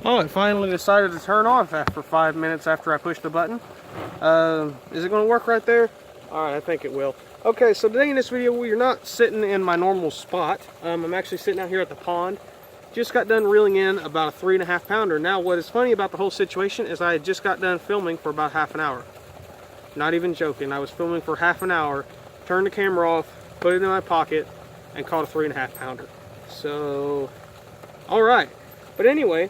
Oh, it finally decided to turn off after 5 minutes after I pushed the button. Is it going to work right there? Alright, I think it will. Okay, so today in this video, we're not sitting in my normal spot. I'm actually sitting out here at the pond. Just got done reeling in about a 3.5 pounder. Now, what is funny about the whole situation is I had just got done filming for about half an hour. Not even joking. I was filming for half an hour, turned the camera off, put it in my pocket, and caught a 3.5 pounder. So, alright. But anyway,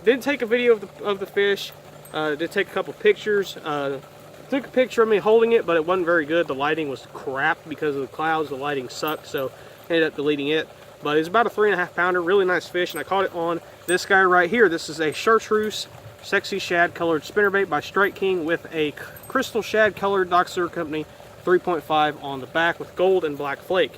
did take a video of the fish, did take a couple pictures, took a picture of me holding it, but it wasn't very good. The lighting was crap because of the clouds, the lighting sucked, so I ended up deleting it. But it's about a 3.5 pounder, really nice fish, and I caught it on this guy right here. This is a chartreuse sexy shad colored spinnerbait by Strike King with a crystal shad colored Dock Lure Company 3.5 on the back with gold and black flake.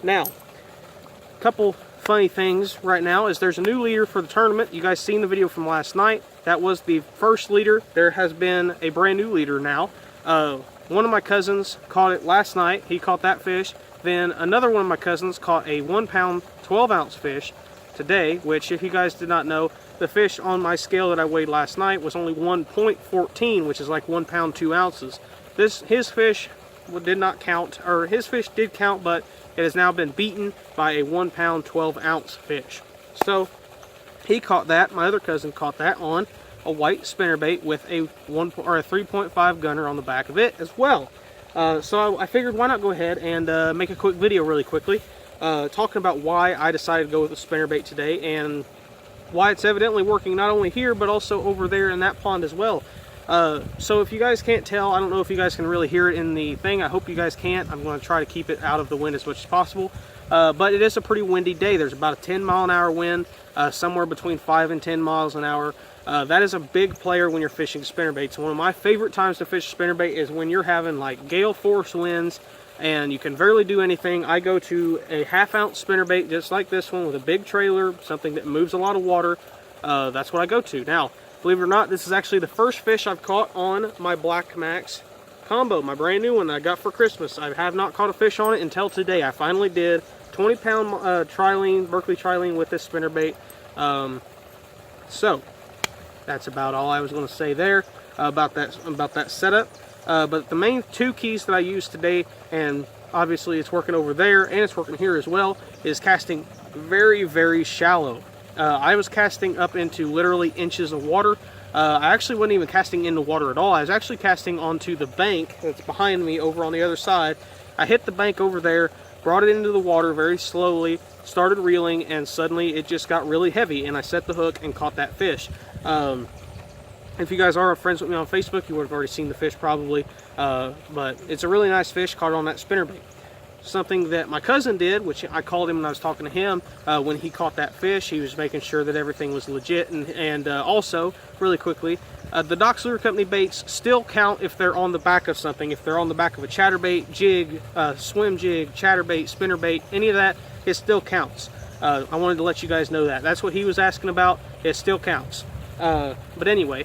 Now, a couple funny things right now is there's a new leader for the tournament. You guys seen the video from last night. That was the first leader. There has been a brand new leader now. One of my cousins caught it last night. He caught that fish. Then another one of my cousins caught a 1 pound 12 ounce fish today, which if you guys did not know, the fish on my scale that I weighed last night was only 1.14, which is like 1 pound 2 ounces. His fish did not count, or his fish did count, but it has now been beaten by a 1 pound 12 ounce fish. So he caught that. My other cousin caught that on a white spinnerbait with a 3.5 gunner on the back of it as well. So I figured why not go ahead and make a quick video really quickly talking about why I decided to go with the spinnerbait today and why it's evidently working not only here but also over there in that pond as well. So if you guys can't tell, I don't know if you guys can really hear it in the thing. I hope you guys can't. I'm going to try to keep it out of the wind as much as possible. But it is a pretty windy day. There's about a 10-mile-an-hour wind, somewhere between 5 and 10 miles an hour. That is a big player when you're fishing spinnerbaits. One of my favorite times to fish spinnerbait is when you're having like gale force winds and you can barely do anything. I go to a 1/2 ounce spinnerbait just like this one with a big trailer, something that moves a lot of water. That's what I go to. Now, believe it or not, this is actually the first fish I've caught on my Black Max combo, my brand new one that I got for Christmas. I have not caught a fish on it until today. I finally did. 20-pound trilene, Berkeley trilene with this spinnerbait. So that's about all I was going to say there about that setup. But the main two keys that I used today, and obviously it's working over there and it's working here as well, is casting very, very shallow. I was casting up into literally inches of water. I actually wasn't even casting into water at all. I was actually casting onto the bank that's behind me over on the other side. I hit the bank over there, brought it into the water very slowly, started reeling, and suddenly it just got really heavy, and I set the hook and caught that fish. If you guys are friends with me on Facebook, you would have already seen the fish probably, but it's a really nice fish caught on that spinnerbait. Something that my cousin did, which I called him when I was talking to him, when he caught that fish, he was making sure that everything was legit, and also, really quickly, the Dock Lure Company baits still count if they're on the back of something. If they're on the back of a chatterbait, jig, swim jig, chatterbait, spinnerbait, any of that, it still counts. I wanted to let you guys know that. That's what he was asking about. It still counts. But anyway,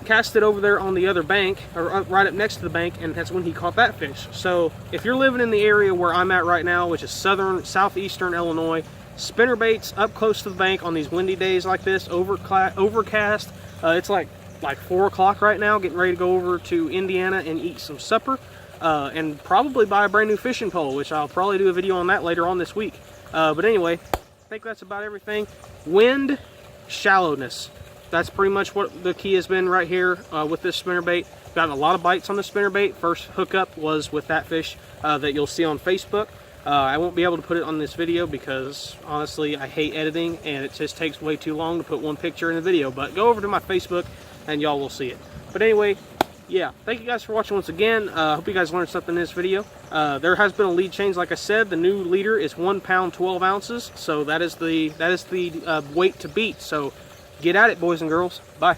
cast it over there on the other bank, or right up next to the bank, and that's when he caught that fish. So if you're living in the area where I'm at right now, which is southeastern Illinois, spinnerbaits up close to the bank on these windy days like this, overcast, it's like 4 o'clock right now, getting ready to go over to Indiana and eat some supper, and probably buy a brand new fishing pole, which I'll probably do a video on that later on this week. But anyway, I think that's about everything. Wind, shallowness. That's pretty much what the key has been right here with this spinnerbait. Gotten a lot of bites on the spinnerbait. First hookup was with that fish that you'll see on Facebook. I won't be able to put it on this video because honestly I hate editing and it just takes way too long to put one picture in the video. But go over to my Facebook and y'all will see it. But anyway, yeah, thank you guys for watching once again. Hope you guys learned something in this video. There has been a lead change, like I said. The new leader is 1 pound 12 ounces, so that is the weight to beat. So get at it, boys and girls. Bye.